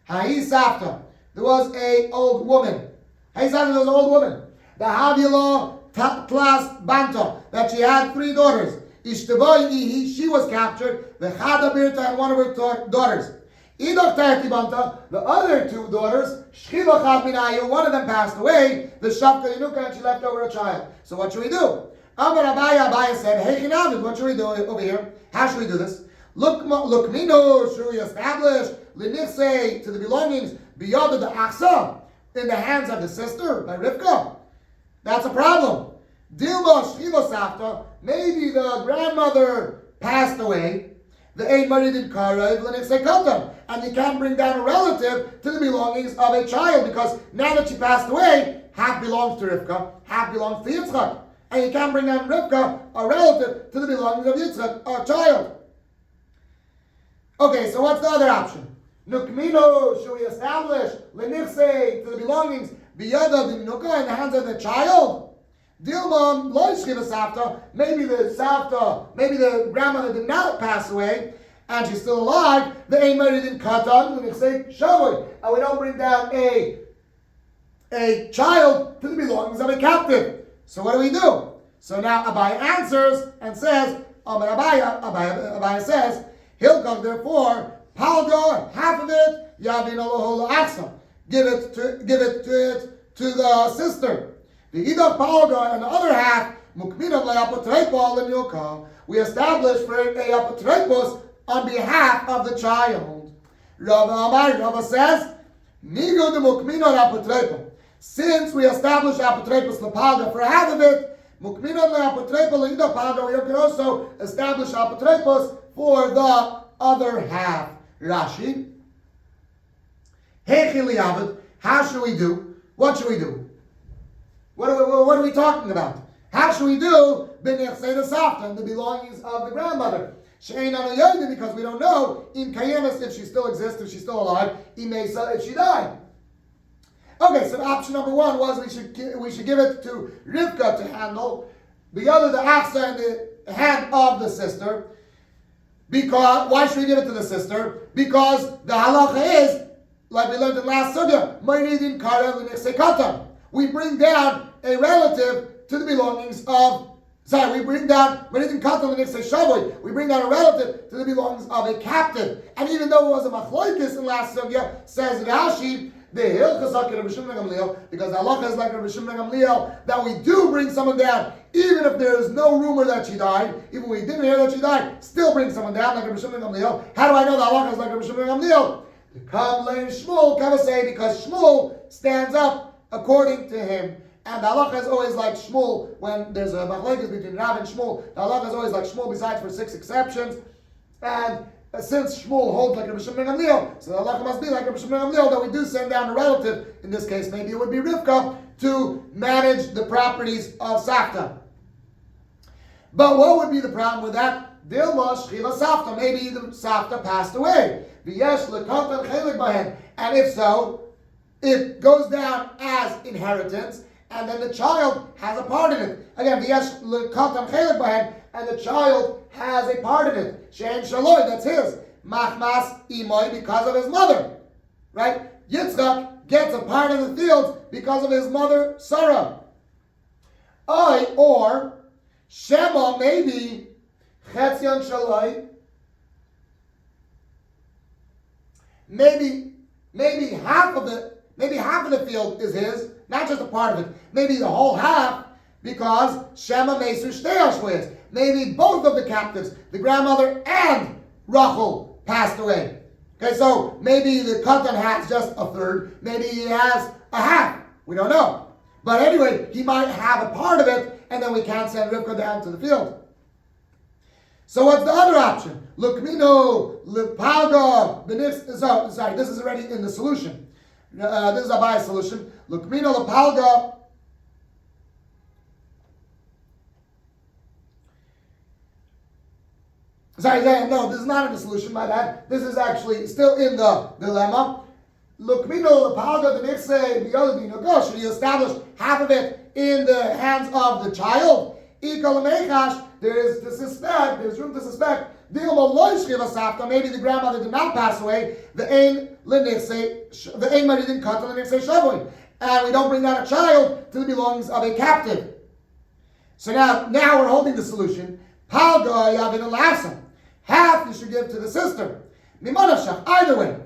Hayi Safta. There was a old woman. Hayi Safta, there was an old woman. The Havila Tlas Banta. That she had 3 daughters. Ishtaboi, she was captured. The Chada Birta and one of her daughters. Idach Tarti Banta, the other 2 daughters, Shchiva Chad Minayu, one of them passed away. The Shavka Yinuka, and she left over a child. So what should we do? Amar Abaya said, hey Chinavid, what should we do over here? How should we do this? Look mino, should we establish Lenichse to the belongings beyond the Achsa in the hands of the sister by Rivka? That's a problem. Dilma Shchiva Safta, maybe the grandmother passed away. The Ein Mouridin Karev Lenichse Katan, and you can't bring down a relative to the belongings of a child, because now that she passed away, half belongs to Rivka, half belongs to Yitzchak. And you can't bring down Rivka, a relative, to the belongings of Yitzchak, a child. Okay, so what's the other option? Nukmino, should we establish Lenichse to the belongings biyada b'nuka, in the hands of the child? Dilma lo yishchiva Safta, maybe the grandmother did not pass away, and she's still alive. The Ein Mouridin Katan Lenichse Shavui, and we don't bring down a child to the belongings of a captive. So what do we do? So now Abaya answers and says, Abaya says, Hilkach, therefore, Paldo, half of it, Yavin Aloho La'achsa. Give it to the sister. The Idach Paldo, and the other half, Mukminav La'apotrepo L'nyuka. We establish for a apotropos on behalf of the child. Rava says, Nigu de Mukmino La'apotrepo. Since we established apotropos L'paldo for half of it, Mukminav La'apotrepo L'idach Paldo, we can also establish apotropos for the other half. Rashi. How should we do? What should we do? What are we talking about? How should we do b'nechsei Safta, the belongings of the grandmother? She'ein anu yodim, because we don't know in kayemes if she still exists, if she's still alive, imesa if she died. Okay, so option number 1 was we should give it to Rivka to handle, the other the achsa in the hand of the sister. Because why should we give it to the sister? Because the halacha is, like we learned in last sugya, Mouridin Karev Lenichse Katan. We bring down a relative to the belongings of, we bring down Mouridin Katan Lenichse Shavui. We bring down a relative to the belongings of a captive. And even though it was a machloikis in last sugya, says Rashi, The Hilchos Hakir Rabbi Shimon ben Gamliel, because the halacha is like Rabbi Shimon ben Gamliel, that we do bring someone down, even if there is no rumor that she died, even if we didn't hear that she died, still bring someone down like Rabbi Shimon ben Gamliel. How do I know the halacha is like Rabbi Shimon ben Gamliel? The Kam Lein Shmuel, Kama say, because Shmuel stands up according to him. And the halacha is always like Shmuel when there's a machlokes between Rav and Shmuel. The halacha is always like Shmuel, besides for 6 exceptions. And since Shmuel holds like Rabbi Shimon ben Gamliel, so the halacha must be like Rabbi Shimon ben Gamliel, that we do send down a relative. In this case, maybe it would be Rivka, to manage the properties of Safta. But what would be the problem with that? Dilma Shchiva Safta. Maybe the Safta passed away. V'yesh lekatan chelik bahen. And if so, it goes down as inheritance, and then the child has a part in it. Again, v'yesh lekatan chelik bahen, and the child has a part in it. Shein shaloi, that's his. Machmas imoy, because of his mother. Right? Yitzchak gets a part of the fields because of his mother, Sarah. Or Shema, maybe Chetzion shaloi, maybe half of the field is his, not just a part of it. Maybe the whole half, because Shema Mesu Shtei Ashwez. Maybe both of the captives, the grandmother and Rachel, passed away. Okay, so maybe the Katan has just a third, maybe he has a half. We don't know. But anyway, he might have a part of it, and then we can't send Rivka down to the field. So what's the other option? Lukmino, Lepalga, sorry, this is already in the solution. This is a bias solution. Lukmino, Lepalga. Sorry, no, this is not in the solution, my bad. This is actually still in the dilemma. Lukmino, Lepalga, the Lנכסי, the other Dino, go. Should he establish half of it in the hands of the child? There's room to suspect. Maybe the grandmother did not pass away. And we don't bring down a child to the belongings of a captive. So now we're holding the solution. Half you should give to the sister. Either way.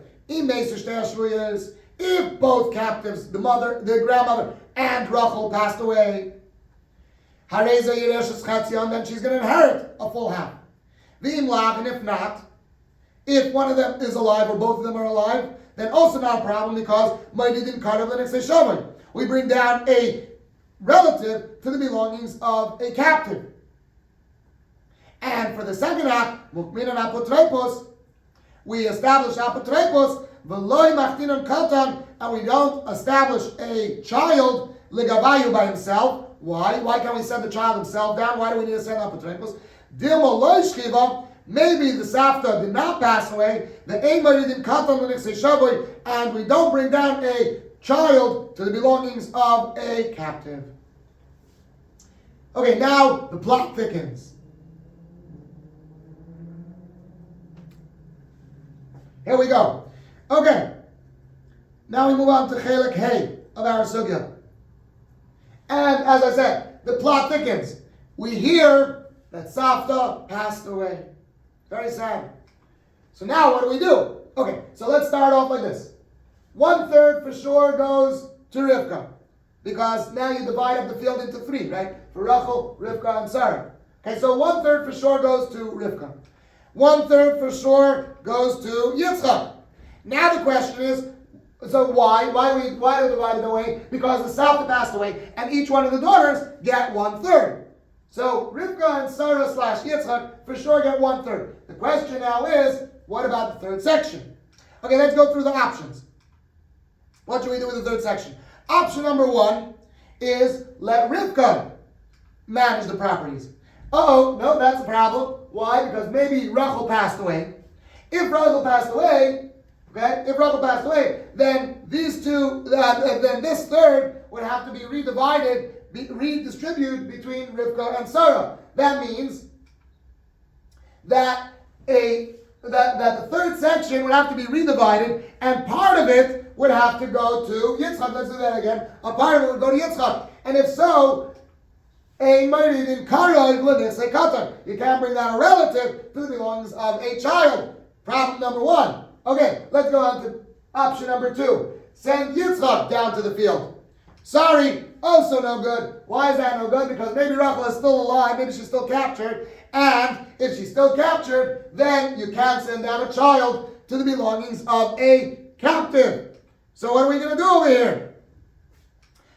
If both captives, the mother, the grandmother, and Rachel passed away, then she's going to inherit a full half. And if not, if one of them is alive or both of them are alive, then also not a problem, because Moedidin Karav Lנכסי Shavoi. We bring down a relative to the belongings of a captive. And for the second half, Mukminan Apotropos, we establish Apotropos, V'loi Machtinon Katan, and we don't establish a child Ligavayu by himself. Why? Why can't we send the child himself down? Why do we need to send Apotropos? Dilma Loi Shchiva, maybe the Safta did not pass away, the Ein Moedidin Katan Lנכסי Shavoi, and we don't bring down a child to the belongings of a captive. Okay, now the plot thickens. Here we go. Okay. Now we move on to Chelik Hey of our Sugya. And as I said, the plot thickens. We hear that Safta passed away. Very sad. So now what do we do? Okay, so let's start off like this. 1/3 for sure goes to Rivka, because now you divide up the field into 3, right? For Rachel, Rivka, and Sarah. Okay, so 1/3 for sure goes to Rivka. 1/3 for sure goes to Yitzchak. Now the question is, so why do we divide it away? Because the Safta passed away, and each one of the daughters get 1/3. So Rivka and Sarah / Yitzchak for sure get 1/3. The question now is, what about the third section? Okay, let's go through the options. What should we do with the third section? Option number 1 is let Rivka manage the properties. No, that's a problem. Why? Because maybe Rachel passed away. If Rachel passed away, then these two, then this third would have to be redistributed between Rivka and Sarah. That means that the third section would have to be redivided, and part of it would have to go to Yitzchak. Let's do that again. A part of it would go to Yitzchak. And if so, you can't bring down a relative to the belongings of a child. Problem number 1. Okay, let's go on to Option number 2, send Yitzchak down to the field. Sorry, also no good. Why is that no good? Because maybe Rachel is still alive, maybe she's still captured, and if she's still captured, then you can't send down a child to the belongings of a captive. So what are we going to do over here?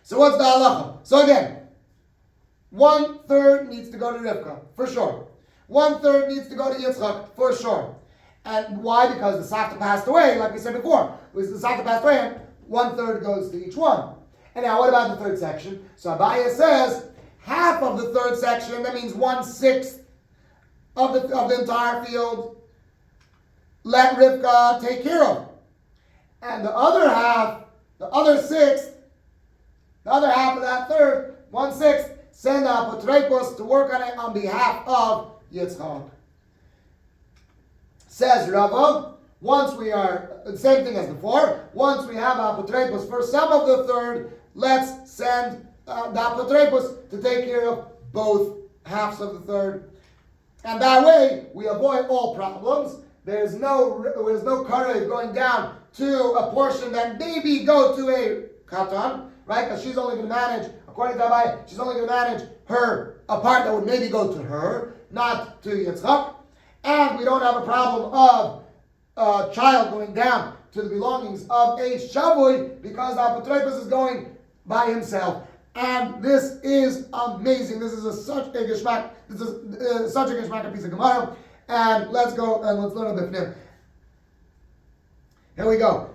So what's the halacha? So again, 1/3 needs to go to Rivka, for sure. 1/3 needs to go to Yitzchak, for sure. And why? Because the Savta passed away, like we said before. The Savta passed away, and 1/3 goes to each one. And now what about the third section? So Abaya says, half of the third section, that means 1/6 of the entire field, let Rivka take care of. And the other half, the other half of that third, 1/6, send Apotropos to work on it on behalf of Yitzchak. Says Rava, once we are, the same thing as before, once we have Apotropos for some of the third, let's send the Apotropos to take care of both halves of the third. And that way, we avoid all problems. There's no karev going down to a portion that maybe go to a katan, right? Because she's only going to manage, according to Abai, she's only going to manage a part that would maybe go to her, not to Yitzchak. And we don't have a problem of a child going down to the belongings of a shavui because the apotropos is going by himself. And this is amazing. This is such a geschmack. This is such a geschmack piece of Gemara. And let's go and let's learn a bit from Here we go.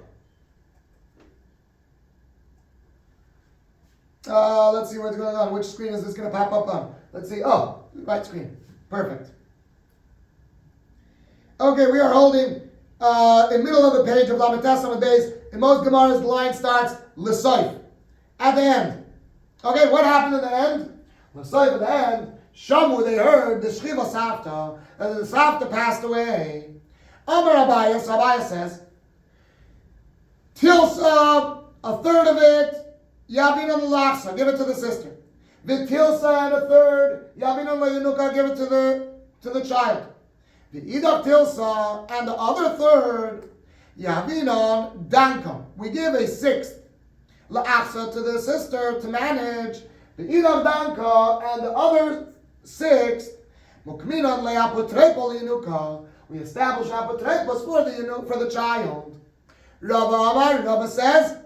Let's see what's going on. Which screen is this going to pop up on? Let's see. Oh, right screen. Perfect. Okay, we are holding in the middle of the page of Lamites on the base. In most Gemaras, the line starts L'soif at the end. Okay, what happened at the end? L'soif at the end. Shamu, they heard the Shchiva Savta, that the Savta passed away. Amar Abaya, so Abaya says, Tilsa, a third of it, Yavin on the Lachsa, give it to the sister. Vitilsa and a third, Yavin on the Yenuka, give it to the child. The Idach Tilsa and the other third, Yavinon Danka. We give a sixth La'achsa to the sister to manage. The Idach Danka and the other sixth, Mukminon Le'apotrepo Linuka. We establish apotropos for the child. Rava says,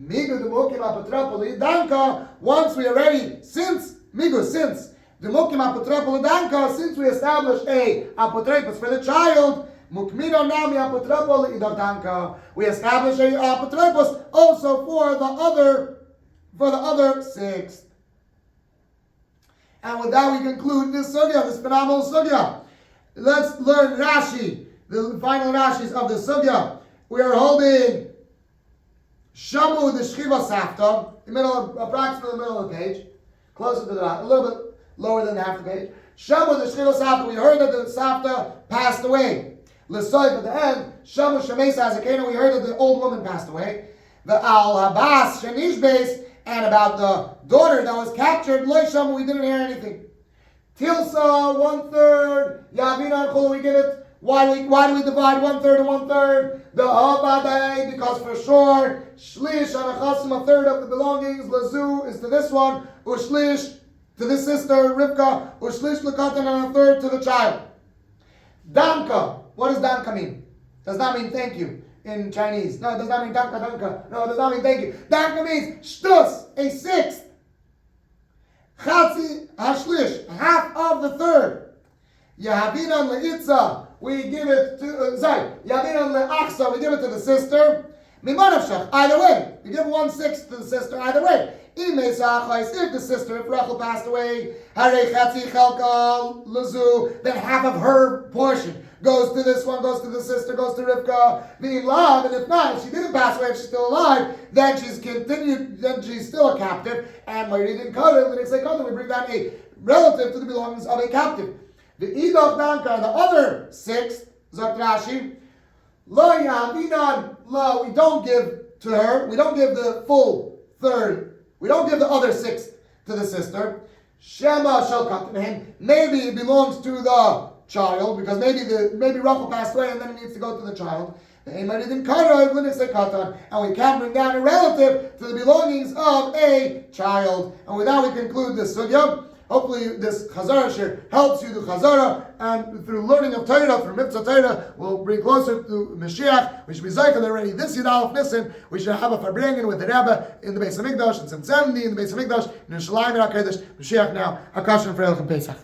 Migu Demukim Apotrepo Lidanka. Once we already, since Demukim Apotropos Danka, since we established a apotropos for the child, Mukmino Nami Apotropos Idadanka, we establish a apotropos also for the other six. And with that we conclude this sugya, this phenomenal sugya. Let's learn Rashi, the final Rashis of the sugya. We are holding Shamu the Shchiva Safta, approximately the middle of the page, closer to a little bit lower than half the page. Shamu the Shchiva Safta, we heard that the Safta passed away. L'soif at the end, Shamu Shemesa Azakena, we heard that the old woman passed away. The Al Habas Shanish base, and about the daughter that was captured, Loi Shamu, we didn't hear anything. Tilsa, 1/3, Yavina Chol, we give it. Why do we divide 1/3 to 1/3? The Habadai, because for sure, Shlish Anachasim, a third of the belongings, Lazu is to this one, Ushlish to this sister, Rivka, Ushlish Lakatan, and a third to the child. Danka, what does Danka mean? Does not mean thank you in Chinese. No, it does not mean Danka, Danka. No, it does not mean thank you. Danka means Shtus, a sixth. Chatzi Hashlish, half of the third. Yahavinan Le'itza, we give it to, Yahavinan Le'achsa, we give it to the sister. Mimanavshach, either way. We give 1/6 to the sister, either way. If the sister, if Rachel passed away, then half of her portion goes to this one, goes to the sister, goes to Rivka. And if not, if she didn't pass away, if she's still alive, then she's still a captive. And Mouridin Kodev, the Lnexei Kodev, we bring down a relative to the belongings of a captive. The Idach Danka, the other sixth, Zok Rashi, Lo Yavinan, Lo, we don't give to her, we don't give the full third. We don't give the other sixth to the sister. Shema shall come to him. Maybe it belongs to the child because maybe Rachel passed away and then it needs to go to the child. and we can't bring down a relative to the belongings of a child. And with that we conclude this sugya. Hopefully this Chazara Shiur helps you to Chazara, and through learning of Torah, through Mitzvah Torah, will bring closer to Mashiach. We should be zeicher already this Yud Aleph Nisan. We should have a Farbrengen with the Rebbe in the Beis HaMikdash, in Tzim 70 in the Beis HaMikdash, in Yerushalayim and HaKadosh. Mashiach now, Akashan for Elichem Pesach.